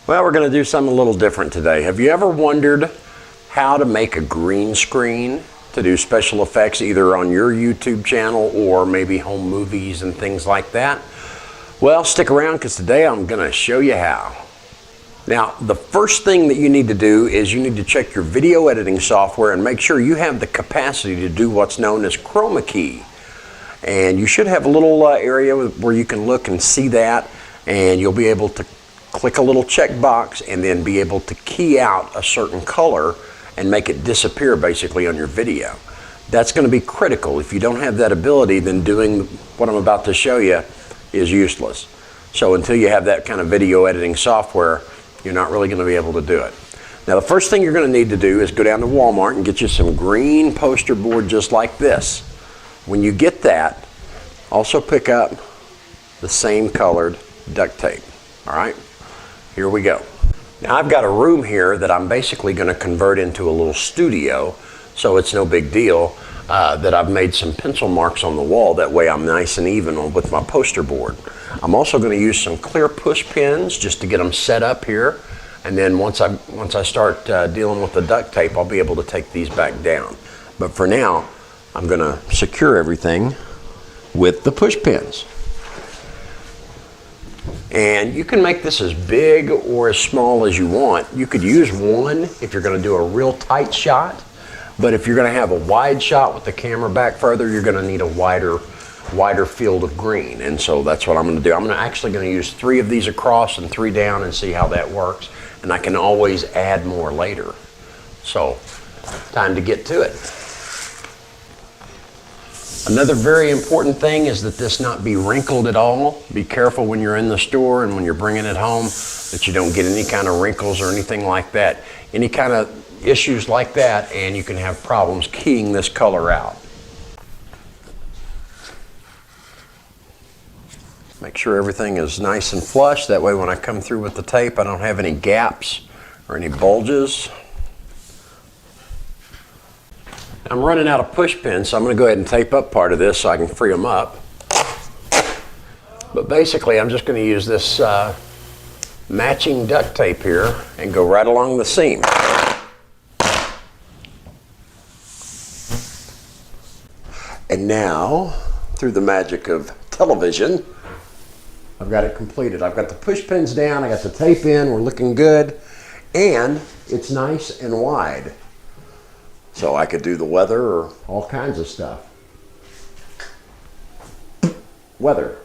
Well, we're going to do something a little different today. Have you ever wondered how to make a green screen to do special effects either on your YouTube channel or maybe home movies and things like that? Well, stick around because today I'm going to show you how. Now, the first thing that you need to do is you need to check your video editing software and make sure you have the capacity to do what's known as Chroma key. And you should have a little area where you can look and see that, and you'll be able to click a little check box and then be able to key out a certain color and make it disappear basically on your video. That's going to be critical. If you don't have that ability, then doing what I'm about to show you is useless. So until you have that kind of video editing software, you're not really going to be able to do it. Now, the first thing you're going to need to do is go down to Walmart and get you some green poster board just like this. When you get that, also pick up the same colored duct tape. All right, here we go. Now, I've got a room here that I'm basically going to convert into a little studio, so it's no big deal that I've made some pencil marks on the wall. That way I'm nice and even with my poster board. I'm also going to use some clear push pins just to get them set up here, and then once I start dealing with the duct tape, I'll be able to take these back down. But for now, I'm going to secure everything with the push pins. And you can make this as big or as small as you want. You could use one if you're going to do a real tight shot, but if you're going to have a wide shot with the camera back further, you're going to need a wider field of green. And so that's what I'm going to do. I'm actually going to use 3 of these across and 3 down and see how that works. And I can always add more later. So, time to get to it. Another very important thing is that this not be wrinkled at all. Be careful when you're in the store and when you're bringing it home that you don't get any kind of wrinkles or anything like that. Any kind of issues like that, and you can have problems keying this color out. Make sure everything is nice and flush. That way when I come through with the tape, I don't have any gaps or any bulges. I'm running out of push pins, so I'm going to go ahead and tape up part of this so I can free them up. But basically, I'm just going to use this matching duct tape here and go right along the seam. And now, through the magic of television, I've got it completed. I've got the push pins down, I got the tape in, we're looking good, and it's nice and wide. So I could do the weather or all kinds of stuff. Weather.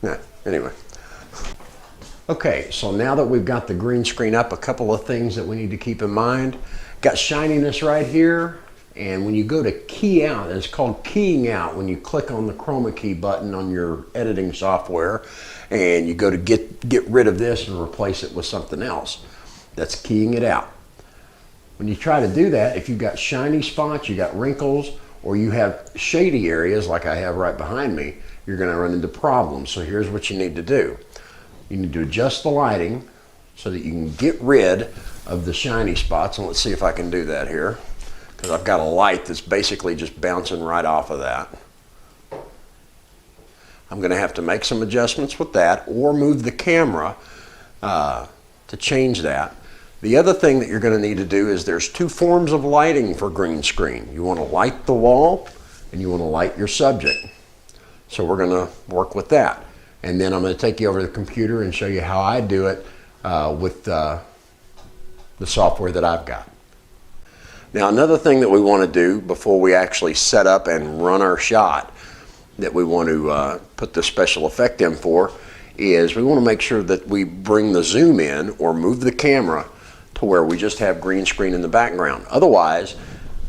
Yeah, anyway. Okay, so now that we've got the green screen up, a couple of things that we need to keep in mind. Got shininess right here, and when you go to key out, it's called keying out when you click on the Chroma key button on your editing software, and you go to get rid of this and replace it with something else. That's keying it out. When you try to do that, if you've got shiny spots, you got wrinkles, or you have shady areas like I have right behind me, you're going to run into problems. So here's what you need to do. You need to adjust the lighting so that you can get rid of the shiny spots. And let's see if I can do that here, because I've got a light that's basically just bouncing right off of that. I'm going to have to make some adjustments with that or move the camera to change that. The other thing that you're going to need to do is there's 2 forms of lighting for green screen. You want to light the wall and you want to light your subject. So we're going to work with that. And then I'm going to take you over to the computer and show you how I do it with the software that I've got. Now, another thing that we want to do before we actually set up and run our shot that we want to put the special effect in for is we want to make sure that we bring the zoom in or move the camera to where we just have green screen in the background. Otherwise,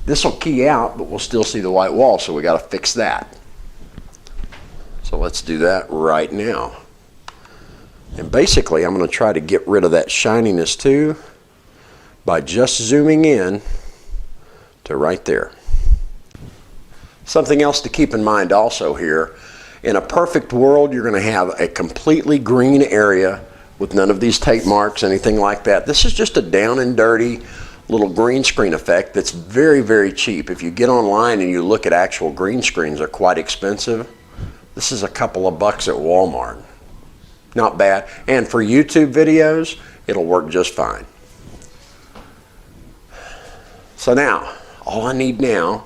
this will key out, but we'll still see the white wall, so we got to fix that. So let's do that right now. And basically, I'm going to try to get rid of that shininess too by just zooming in to right there. Something else to keep in mind also here, in a perfect world, you're going to have a completely green area with none of these tape marks, anything like that. This is just a down and dirty little green screen effect that's very, very cheap. If you get online and you look at actual green screens, they're quite expensive. This is a couple of bucks at Walmart. Not bad. And for YouTube videos, it'll work just fine. So now, all I need now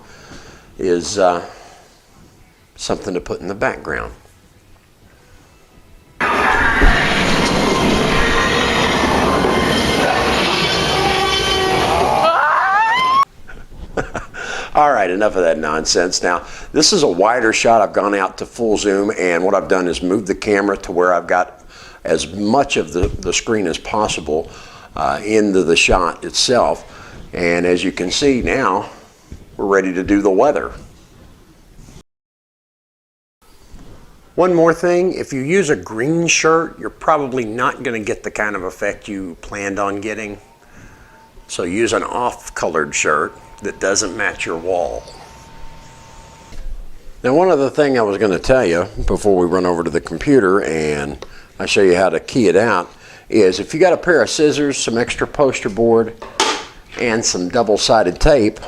is something to put in the background. All right, enough of that nonsense. Now, this is a wider shot. I've gone out to full zoom, and what I've done is moved the camera to where I've got as much of the screen as possible into the shot itself. And as you can see now, we're ready to do the weather. One more thing, if you use a green shirt, you're probably not going to get the kind of effect you planned on getting. So use an off-colored shirt that doesn't match your wall. Now, one other thing I was going to tell you before we run over to the computer and I show you how to key it out is if you got a pair of scissors, some extra poster board, and some double-sided tape,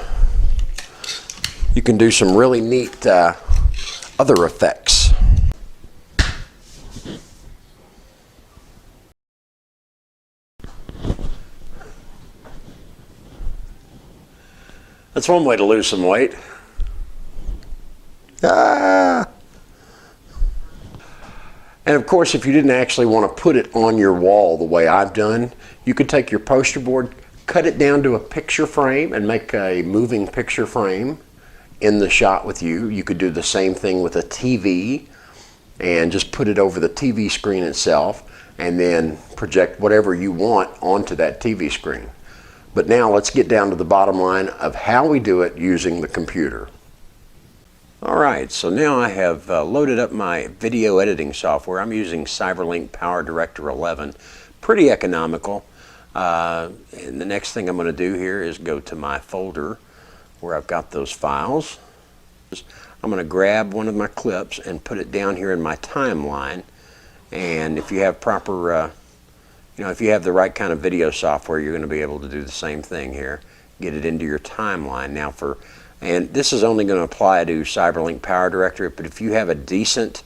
you can do some really neat other effects. That's one way to lose some weight. And of course, if you didn't actually want to put it on your wall the way I've done, you could take your poster board, cut it down to a picture frame and make a moving picture frame in the shot with you. You could do the same thing with a TV and just put it over the TV screen itself and then project whatever you want onto that TV screen. But now let's get down to the bottom line of how we do it using the computer. All right, so now I have loaded up my video editing software. I'm using Cyberlink Power Director 11. Pretty economical. And the next thing I'm going to do here is go to my folder where I've got those files. I'm going to grab one of my clips and put it down here in my timeline. And if you have proper if you have the right kind of video software, you're going to be able to do the same thing here. Get it into your timeline. Now and this is only going to apply to Cyberlink Power Director, but if you have a decent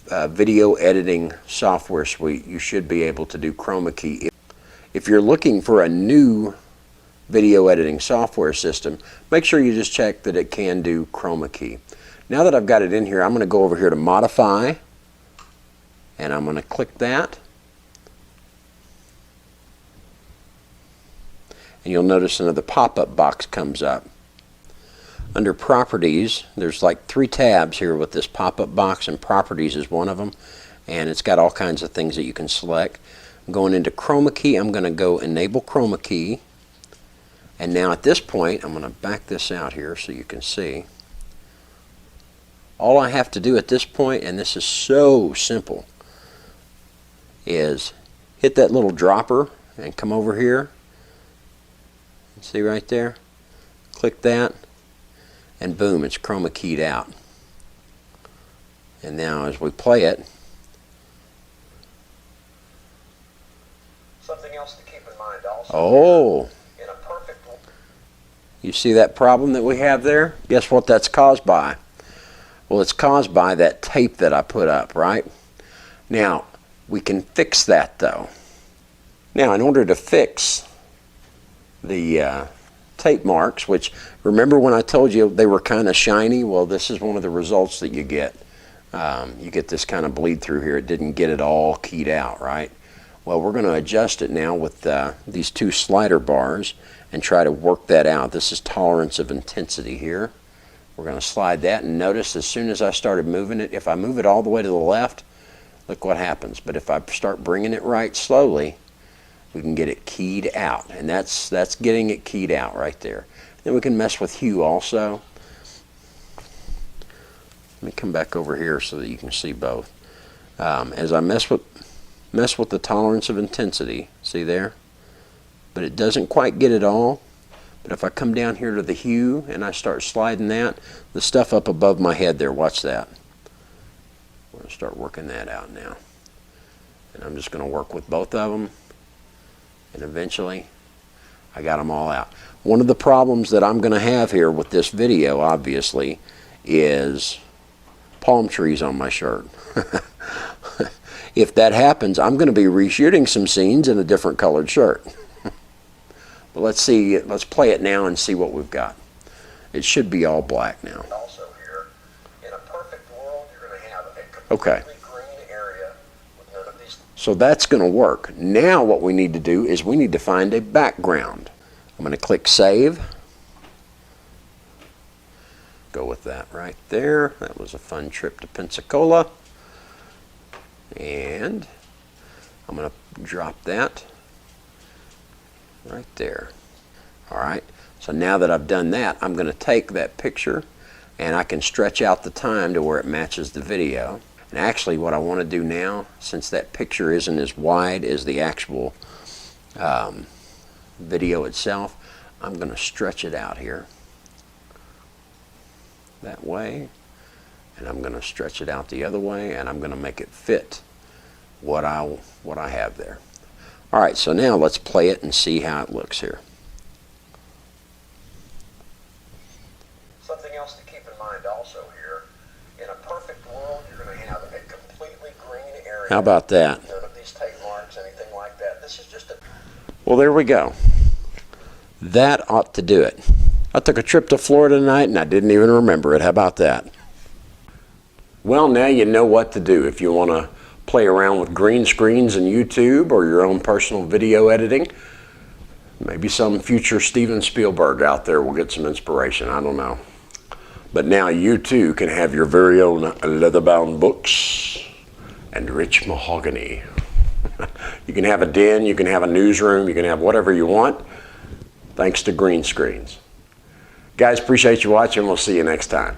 video editing software suite, you should be able to do Chroma key. If you're looking for a new video editing software system, make sure you just check that it can do Chroma key. Now that I've got it in here, I'm going to go over here to Modify, and I'm going to click that. And you'll notice another pop-up box comes up. Under Properties, there's like 3 tabs here with this pop-up box, and Properties is one of them. And it's got all kinds of things that you can select. I'm going into Chroma key. I'm going to go Enable Chroma key. And now at this point, I'm going to back this out here so you can see. All I have to do at this point, and this is so simple, is hit that little dropper and come over here. See right there? Click that, and boom, it's Chroma keyed out. And now as we play it, something else to keep in mind also. In a perfect, you see that problem that we have there? Guess what that's caused by? Well, it's caused by that tape that I put up, right? Now, we can fix that though. Now, in order to fix the tape marks, which remember when I told you they were kind of shiny? Well, this is one of the results that you get. You get this kind of bleed through here. It didn't get it all keyed out, right? Well, we're going to adjust it now with these 2 slider bars and try to work that out. This is tolerance of intensity here. We're going to slide that, and notice as soon as I started moving it, if I move it all the way to the left, look what happens. But if I start bringing it right slowly, we can get it keyed out, and that's getting it keyed out right there. Then we can mess with hue also. Let me come back over here so that you can see both. As I mess with the tolerance of intensity, see there? But it doesn't quite get it all. But if I come down here to the hue and I start sliding that, the stuff up above my head there, watch that. We're going to start working that out now. And I'm just going to work with both of them. And eventually, I got them all out. One of the problems that I'm going to have here with this video, obviously, is palm trees on my shirt. if that happens, I'm going to be reshooting some scenes in a different colored shirt. But let's see, let's play it now and see what we've got. It should be all black now. Also here, in a perfect world, you're going to have a Okay. completely green area with none of these. So that's going to work. Now what we need to do is we need to find a background. I'm going to click Save. Go with that right there. That was a fun trip to Pensacola. And I'm going to drop that right there. All right. So now that I've done that, I'm going to take that picture and I can stretch out the time to where it matches the video. And actually what I want to do now, since that picture isn't as wide as the actual video itself, I'm going to stretch it out here that way, and I'm going to stretch it out the other way, and I'm going to make it fit what I have there. All right, so now let's play it and see how it looks here. Something else to keep in mind also here, in a perfect world, you're going to have a completely green area. How about that? None of these tape marks, anything like that. This is just a... Well, there we go. That ought to do it. I took a trip to Florida tonight and I didn't even remember it. How about that? Well, now you know what to do if you want to play around with green screens in YouTube or your own personal video editing. Maybe some future Steven Spielberg out there will get some inspiration. I don't know. But now you too can have your very own leather-bound books and rich mahogany. You can have a den, you can have a newsroom, you can have whatever you want, thanks to green screens. Guys, appreciate you watching. We'll see you next time.